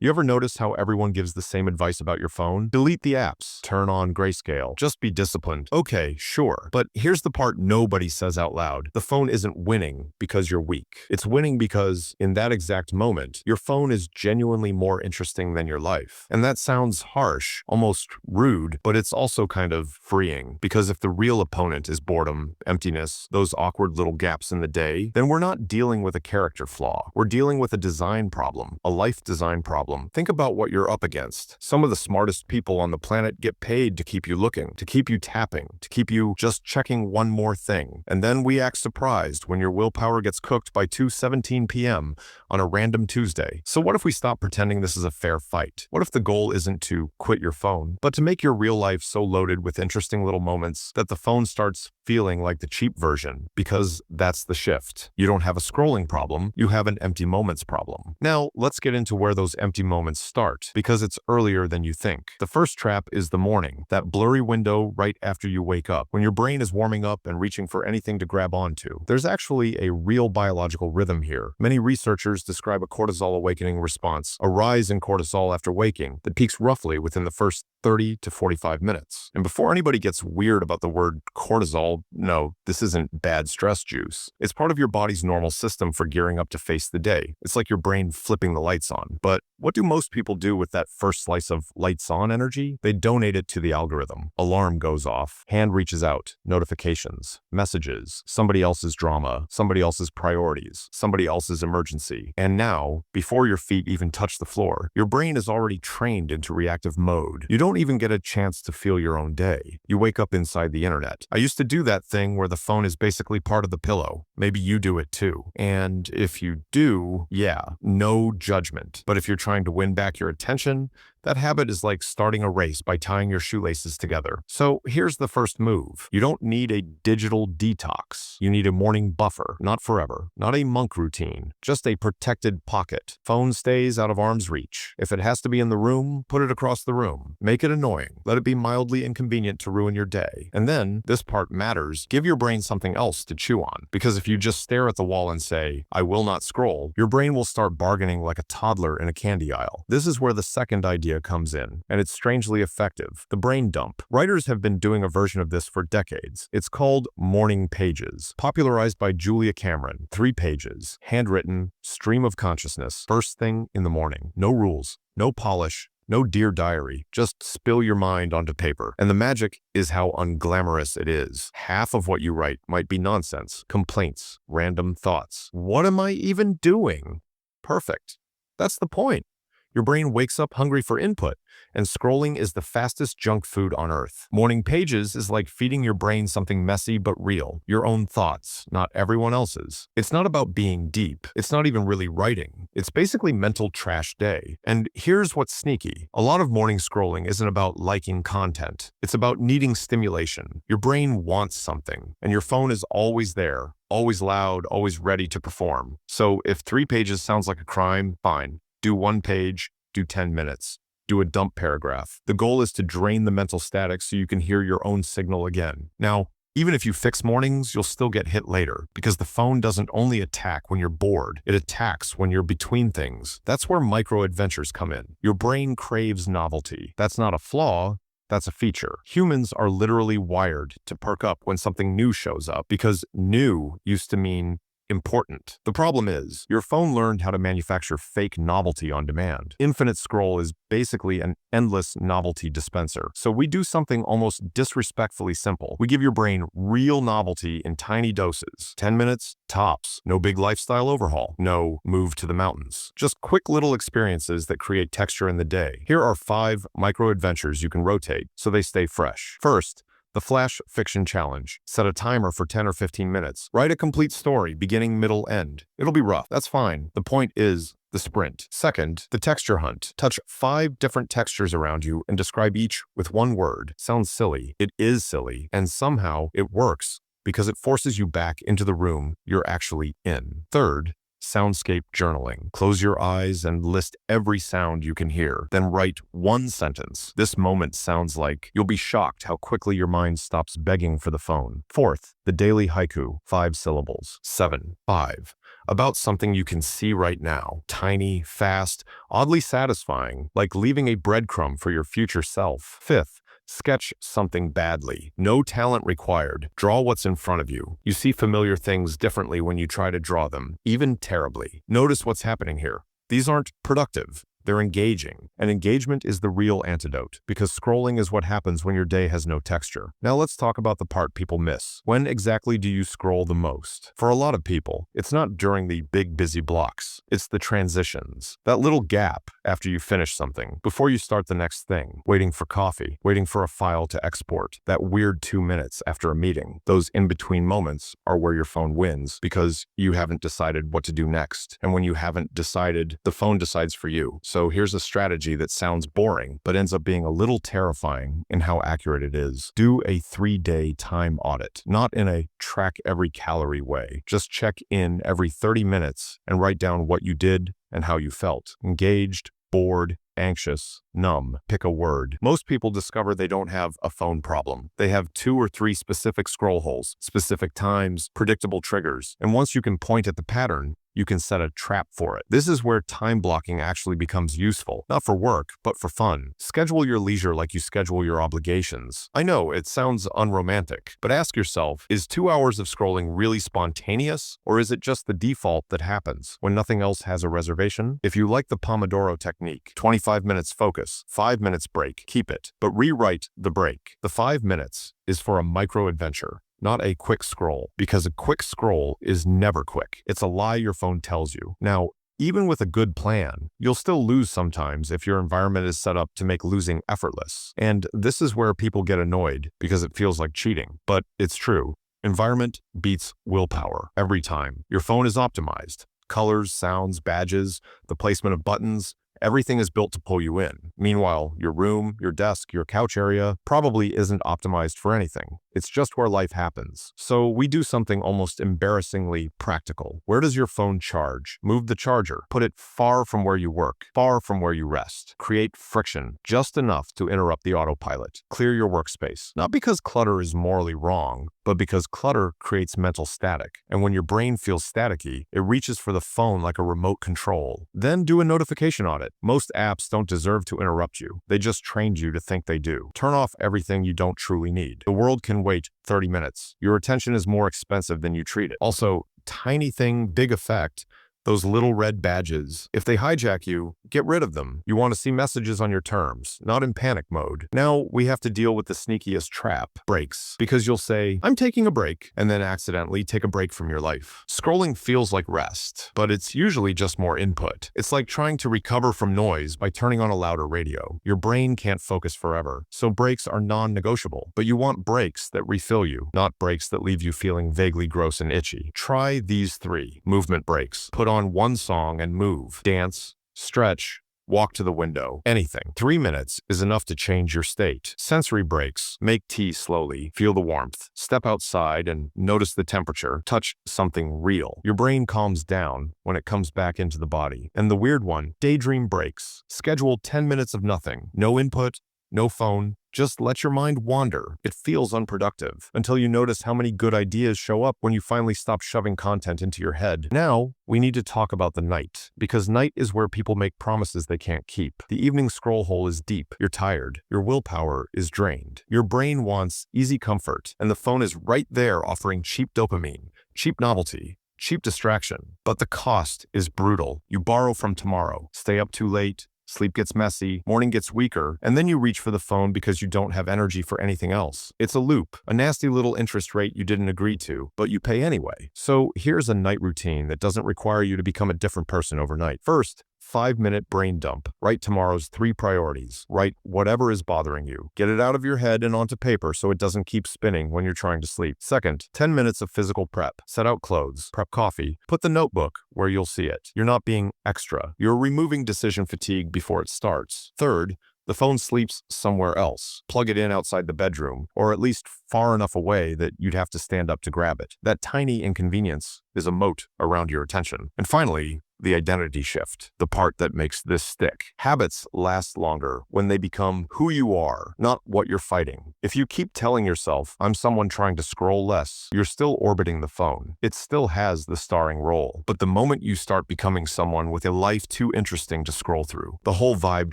You ever notice how everyone gives the same advice about your phone? Delete the apps, turn on grayscale, just be disciplined. Okay, sure. But here's the part nobody says out loud. The phone isn't winning because you're weak. It's winning because, in that exact moment, your phone is genuinely more interesting than your life. And that sounds harsh, almost rude, but it's also kind of freeing. Because if the real opponent is boredom, emptiness, those awkward little gaps in the day, then we're not dealing with a character flaw. We're dealing with a design problem, a life design problem. Think about what you're up against. Some of the smartest people on the planet get paid to keep you looking, to keep you tapping, to keep you just checking one more thing. And then we act surprised when your willpower gets cooked by 2:17 p.m. on a random Tuesday. So what if we stop pretending this is a fair fight? What if the goal isn't to quit your phone, but to make your real life so loaded with interesting little moments that the phone starts feeling like the cheap version? Because that's the shift. You don't have a scrolling problem, you have an empty moments problem. Now, let's get into where those empty moments start, because it's earlier than you think. The first trap is the morning, that blurry window right after you wake up, when your brain is warming up and reaching for anything to grab onto. There's actually a real biological rhythm here. Many researchers describe a cortisol awakening response, a rise in cortisol after waking, that peaks roughly within the first 30 to 45 minutes. And before anybody gets weird about the word cortisol, no, this isn't bad stress juice. It's part of your body's normal system for gearing up to face the day. It's like your brain flipping the lights on. But what do most people do with that first slice of lights on energy? They donate it to the algorithm. Alarm goes off, hand reaches out, notifications, messages, somebody else's drama, somebody else's priorities, somebody else's emergency. And now, before your feet even touch the floor, your brain is already trained into reactive mode. You don't even get a chance to feel your own day. You wake up inside the internet. I used to do that thing where the phone is basically part of the pillow. Maybe you do it too. And if you do, yeah, no judgment. But if you're trying to win back your attention, that habit is like starting a race by tying your shoelaces together. So here's the first move. You don't need a digital detox. You need a morning buffer, not forever, not a monk routine, just a protected pocket. Phone stays out of arm's reach. If it has to be in the room, put it across the room. Make it annoying. Let it be mildly inconvenient to ruin your day. And then, this part matters, give your brain something else to chew on. Because if you just stare at the wall and say, I will not scroll, your brain will start bargaining like a toddler in a candy aisle. This is where the second idea comes in, and it's strangely effective. The brain dump. Writers have been doing a version of this for decades. It's called morning pages, popularized by Julia Cameron. 3 pages, handwritten, stream of consciousness, first thing in the morning. No rules, no polish, no Dear Diary, just spill your mind onto paper. And the magic is how unglamorous it is. Half of what you write might be nonsense, complaints, random thoughts. What am I even doing? Perfect. That's the point. Your brain wakes up hungry for input, and scrolling is the fastest junk food on earth. Morning pages is like feeding your brain something messy but real, your own thoughts, not everyone else's. It's not about being deep. It's not even really writing. It's basically mental trash day. And here's what's sneaky. A lot of morning scrolling isn't about liking content. It's about needing stimulation. Your brain wants something, and your phone is always there, always loud, always ready to perform. So if 3 pages sounds like a crime, fine. Do 1 page, do 10 minutes. Do a dump paragraph. The goal is to drain the mental static so you can hear your own signal again. Now, even if you fix mornings, you'll still get hit later, because the phone doesn't only attack when you're bored, it attacks when you're between things. That's where micro-adventures come in. Your brain craves novelty. That's not a flaw, that's a feature. Humans are literally wired to perk up when something new shows up, because new used to mean important. The problem is, your phone learned how to manufacture fake novelty on demand. Infinite scroll is basically an endless novelty dispenser. So we do something almost disrespectfully simple. We give your brain real novelty in tiny doses. 10 minutes, tops. No big lifestyle overhaul. No move to the mountains. Just quick little experiences that create texture in the day. Here are 5 micro-adventures you can rotate so they stay fresh. First, the Flash Fiction Challenge. Set a timer for 10 or 15 minutes. Write a complete story, beginning, middle, end. It'll be rough. That's fine. The point is the sprint. Second, the texture hunt. Touch 5 different textures around you and describe each with 1 word. Sounds silly. It is silly. And somehow it works because it forces you back into the room you're actually in. Third, soundscape journaling. Close your eyes and list every sound you can hear. Then write 1 sentence. This moment sounds like. You'll be shocked how quickly your mind stops begging for the phone. Fourth, the daily haiku. 5 syllables. 7. 5. about something you can see right now. Tiny, fast, oddly satisfying, like leaving a breadcrumb for your future self. Fifth, sketch something badly. No talent required. Draw what's in front of you. You see familiar things differently when you try to draw them, even terribly. Notice what's happening here. These aren't productive. They're engaging, and engagement is the real antidote, because scrolling is what happens when your day has no texture. Now let's talk about the part people miss. When exactly do you scroll the most? For a lot of people, it's not during the big busy blocks. It's the transitions. That little gap after you finish something, before you start the next thing, waiting for coffee, waiting for a file to export, that weird 2 minutes after a meeting. Those in-between moments are where your phone wins, because you haven't decided what to do next. And when you haven't decided, the phone decides for you. So here's a strategy that sounds boring, but ends up being a little terrifying in how accurate it is. Do a 3-day time audit, not in a track every calorie way. Just check in every 30 minutes and write down what you did and how you felt. Engaged, bored, anxious, numb. Pick a word. Most people discover they don't have a phone problem. They have 2 or 3 specific scroll holes, specific times, predictable triggers. And once you can point at the pattern, you can set a trap for it. This is where time blocking actually becomes useful, not for work, but for fun. Schedule your leisure like you schedule your obligations. I know it sounds unromantic, but ask yourself, is 2 hours of scrolling really spontaneous, or is it just the default that happens when nothing else has a reservation? If you like the Pomodoro technique, 25 minutes focus, 5 minutes break, keep it, but rewrite the break. The 5 minutes is for a micro adventure, not a quick scroll, because a quick scroll is never quick. It's a lie your phone tells you. Now, even with a good plan, you'll still lose sometimes if your environment is set up to make losing effortless. And this is where people get annoyed because it feels like cheating. But it's true. Environment beats willpower every time. Your phone is optimized. Colors, sounds, badges, the placement of buttons, everything is built to pull you in. Meanwhile, your room, your desk, your couch area probably isn't optimized for anything. It's just where life happens. So we do something almost embarrassingly practical. Where does your phone charge? Move the charger. Put it far from where you work, far from where you rest. Create friction, just enough to interrupt the autopilot. Clear your workspace. Not because clutter is morally wrong, but because clutter creates mental static. And when your brain feels staticky, it reaches for the phone like a remote control. Then do a notification audit. Most apps don't deserve to interrupt you. They just trained you to think they do. Turn off everything you don't truly need. The world can wait 30 minutes. Your attention is more expensive than you treat it. Also, tiny thing, big effect. Those little red badges, if they hijack you, get rid of them. You want to see messages on your terms, not in panic mode. Now we have to deal with the sneakiest trap, breaks. Because you'll say, I'm taking a break, and then accidentally take a break from your life. Scrolling feels like rest, but it's usually just more input. It's like trying to recover from noise by turning on a louder radio. Your brain can't focus forever, so breaks are non-negotiable. But you want breaks that refill you, not breaks that leave you feeling vaguely gross and itchy. Try these 3. Movement breaks. Put on one song and move. Dance, stretch, walk to the window, anything. 3 minutes is enough to change your state. Sensory breaks. Make tea slowly. Feel the warmth. Step outside and notice the temperature. Touch something real. Your brain calms down when it comes back into the body. And the weird one, daydream breaks. Schedule 10 minutes of nothing. No input, no phone. Just let your mind wander. It feels unproductive until you notice how many good ideas show up when you finally stop shoving content into your head. Now, we need to talk about the night, because night is where people make promises they can't keep. The evening scroll hole is deep. You're tired. Your willpower is drained. Your brain wants easy comfort, and the phone is right there offering cheap dopamine, cheap novelty, cheap distraction. But the cost is brutal. You borrow from tomorrow, stay up too late, sleep gets messy, morning gets weaker, and then you reach for the phone because you don't have energy for anything else. It's a loop, a nasty little interest rate you didn't agree to, but you pay anyway. So here's a night routine that doesn't require you to become a different person overnight. First, 5-minute brain dump. Write tomorrow's 3 priorities. Write whatever is bothering you. Get it out of your head and onto paper so it doesn't keep spinning when you're trying to sleep. Second, 10 minutes of physical prep. Set out clothes, prep coffee, put the notebook where you'll see it. You're not being extra. You're removing decision fatigue before it starts. Third, the phone sleeps somewhere else. Plug it in outside the bedroom, or at least far enough away that you'd have to stand up to grab it. That tiny inconvenience is a moat around your attention. And finally, the identity shift, the part that makes this stick. Habits last longer when they become who you are, not what you're fighting. If you keep telling yourself, I'm someone trying to scroll less, you're still orbiting the phone. It still has the starring role. But the moment you start becoming someone with a life too interesting to scroll through, the whole vibe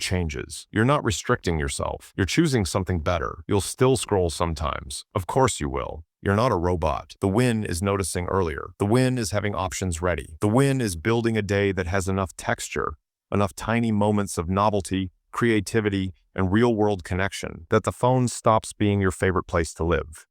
changes. You're not restricting yourself. You're choosing something better. You'll still scroll sometimes. Of course you will. You're not a robot. The win is noticing earlier. The win is having options ready. The win is building a day that has enough texture, enough tiny moments of novelty, creativity, and real-world connection that the phone stops being your favorite place to live.